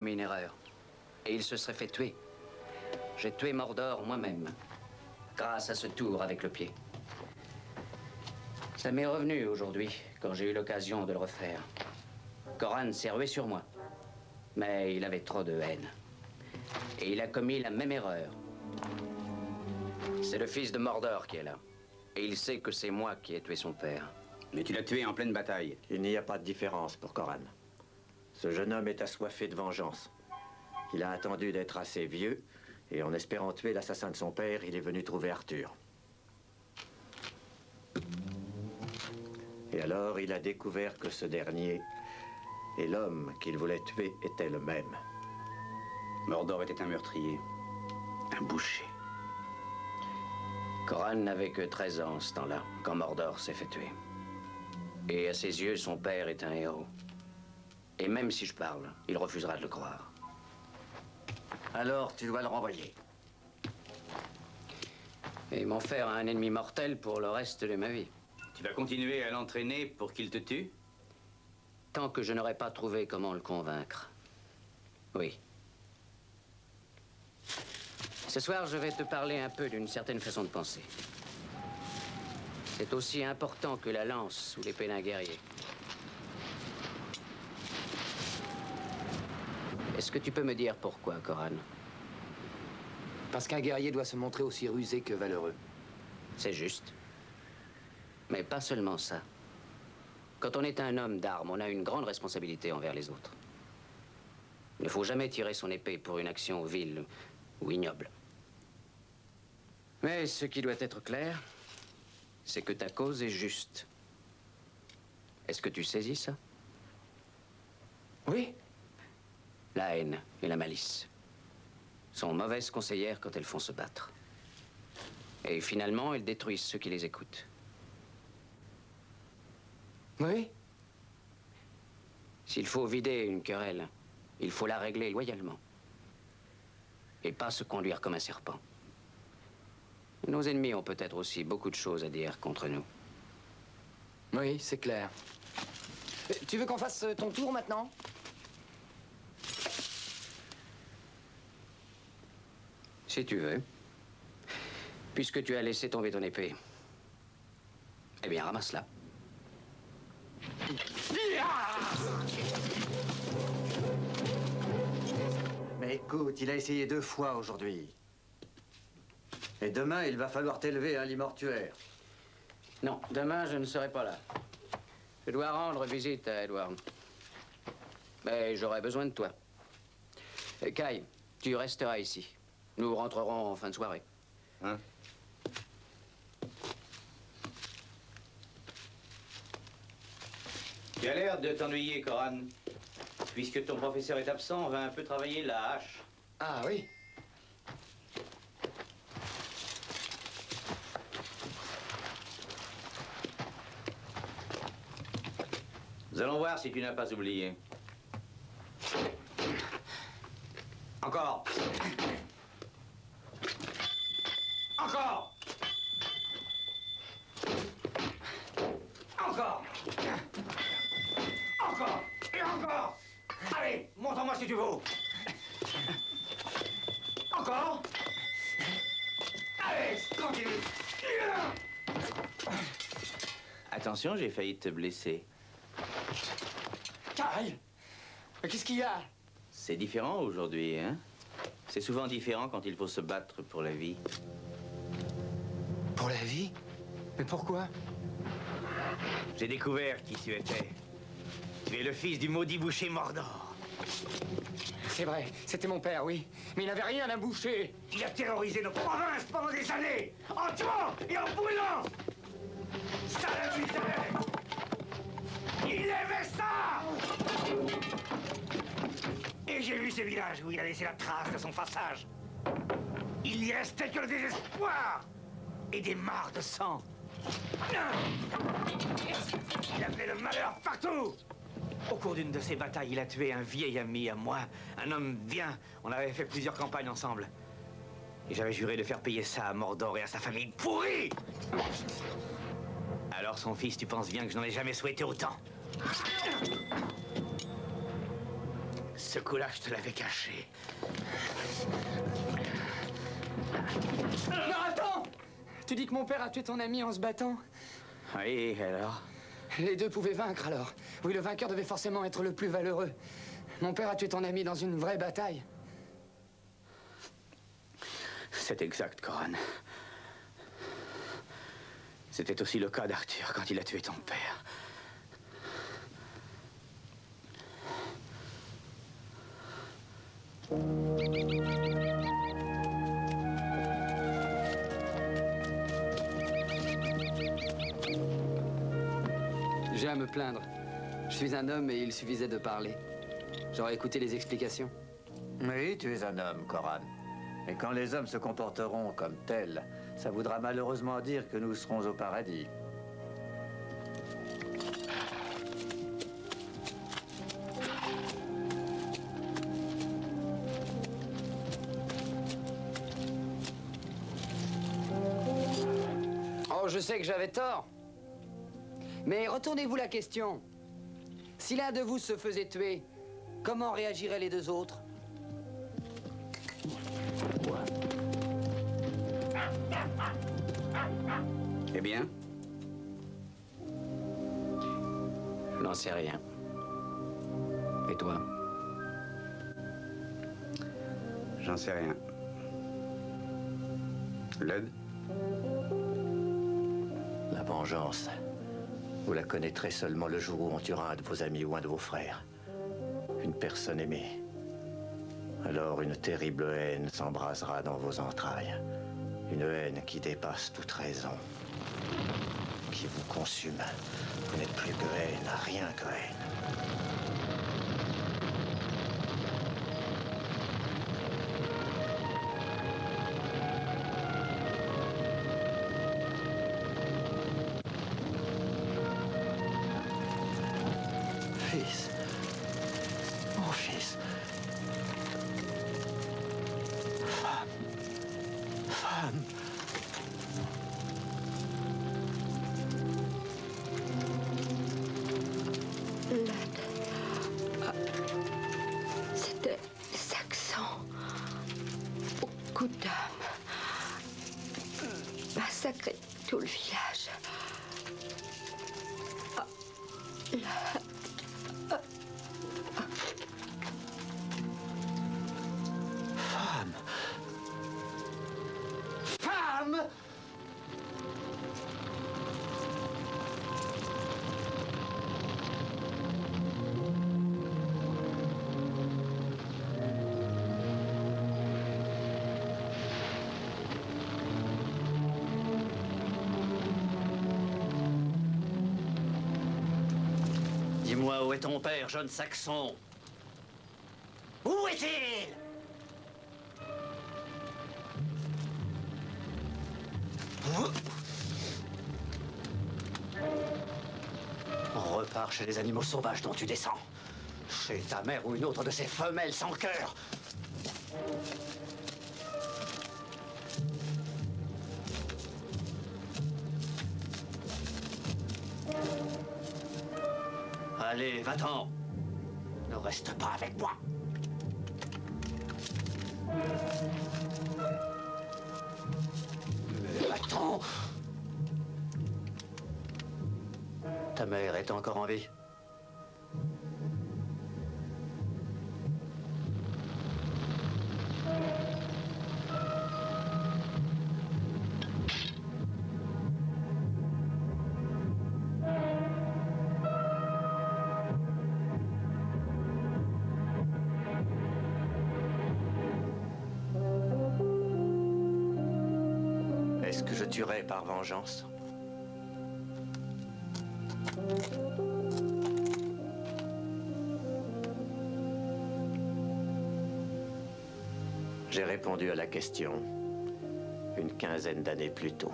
commis une erreur. Et il se serait fait tuer. J'ai tué Mordor moi-même. Grâce à ce tour avec le pied. Ça m'est revenu aujourd'hui, quand j'ai eu l'occasion de le refaire. Coran s'est rué sur moi. Mais il avait trop de haine. Et il a commis la même erreur. C'est le fils de Mordor qui est là. Et il sait que c'est moi qui ai tué son père. Mais tu l'as tué en pleine bataille. Il n'y a pas de différence pour Coran. Ce jeune homme est assoiffé de vengeance. Il a attendu d'être assez vieux, et en espérant tuer l'assassin de son père, il est venu trouver Arthur. Et alors, il a découvert que ce dernier et l'homme qu'il voulait tuer étaient le même. Mordor était un meurtrier. Un boucher. Coran n'avait que 13 ans ce temps-là, quand Mordor s'est fait tuer. Et à ses yeux, son père est un héros. Et même si je parle, il refusera de le croire. Alors, tu dois le renvoyer. Et m'en faire un ennemi mortel pour le reste de ma vie. Tu vas continuer à l'entraîner pour qu'il te tue? Tant que je n'aurai pas trouvé comment le convaincre. Oui. Ce soir, je vais te parler un peu d'une certaine façon de penser. C'est aussi important que la lance ou l'épée d'un guerrier. Est-ce que tu peux me dire pourquoi, Coran? Parce qu'un guerrier doit se montrer aussi rusé que valeureux. C'est juste. Mais pas seulement ça. Quand on est un homme d'armes, on a une grande responsabilité envers les autres. Il ne faut jamais tirer son épée pour une action vile ou ignoble. Mais ce qui doit être clair, c'est que ta cause est juste. Est-ce que tu saisis ça? Oui. La haine et la malice sont mauvaises conseillères quand elles font se battre. Et finalement, elles détruisent ceux qui les écoutent. Oui. S'il faut vider une querelle, il faut la régler loyalement. Et pas se conduire comme un serpent. Nos ennemis ont peut-être aussi beaucoup de choses à dire contre nous. Oui, c'est clair. Tu veux qu'on fasse ton tour maintenant? Si tu veux. Puisque tu as laissé tomber ton épée. Eh bien, ramasse-la. Mais écoute, il a essayé 2 fois aujourd'hui. Et demain, il va falloir t'élever à un lit mortuaire. Non, demain, je ne serai pas là. Je dois rendre visite à Edward. Mais j'aurai besoin de toi. Kai, tu resteras ici. Nous rentrerons en fin de soirée. Hein? Tu as l'air de t'ennuyer, Coran. Puisque ton professeur est absent, on va un peu travailler la hache. Ah oui. Nous allons voir si tu n'as pas oublié. Encore. Encore. Encore. Encore. Et encore. Allez, montre-moi si tu veux. Encore. Allez, continue. Attention, j'ai failli te blesser. Kai! Mais qu'est-ce qu'il y a? C'est différent aujourd'hui, hein? C'est souvent différent quand il faut se battre pour la vie. Pour la vie? Mais pourquoi? J'ai découvert qui tu étais. Tu es le fils du maudit boucher Mordor. C'est vrai, c'était mon père, oui. Mais il n'avait rien à boucher. Il a terrorisé nos provinces pendant des années, en tuant et en brûlant. Ça le faisait. Il aimait ça. Et j'ai vu ce village où il a laissé la trace de son passage. Il n'y restait que le désespoir et des mares de sang. Il a fait le malheur partout. Au cours d'une de ces batailles, il a tué un vieil ami à moi, un homme bien. On avait fait plusieurs campagnes ensemble. Et j'avais juré de faire payer ça à Mordor et à sa famille pourrie. Alors, son fils, tu penses bien que je n'en ai jamais souhaité autant? Ce coup-là, je te l'avais caché. Non, attends! Tu dis que mon père a tué ton ami en se battant? Oui, alors? Les deux pouvaient vaincre, alors. Oui, le vainqueur devait forcément être le plus valeureux. Mon père a tué ton ami dans une vraie bataille. C'est exact, Coran. C'était aussi le cas d'Arthur quand il a tué ton père. J'ai à me plaindre. Je suis un homme et il suffisait de parler. J'aurais écouté les explications. Oui, tu es un homme, Coran. Mais quand les hommes se comporteront comme tels, ça voudra malheureusement dire que nous serons au paradis. Oh, je sais que j'avais tort. Mais retournez-vous la question. Si l'un de vous se faisait tuer, comment réagiraient les deux autres? Eh bien? J'en sais rien. Et toi? J'en sais rien. Lud? La vengeance, vous la connaîtrez seulement le jour où on tuera un de vos amis ou un de vos frères. Une personne aimée. Alors une terrible haine s'embrasera dans vos entrailles. Une haine qui dépasse toute raison. Qui vous consume. Vous n'êtes plus que haine, rien que haine. Fils. Mon fils. Femme. Femme. C'était Saxon. Au coup d'âme. Massacré tout le village. Femme. Femme. Dis-moi, où est ton père, jeune Saxon? Où est-il? On repart chez les animaux sauvages dont tu descends. Chez ta mère ou une autre de ces femelles sans cœur. Allez, va-t'en. Ne reste pas avec moi. Mais va-t'en. Ta mère est encore en vie? Est-ce que je tuerai par vengeance? J'ai répondu à la question une quinzaine d'années plus tôt.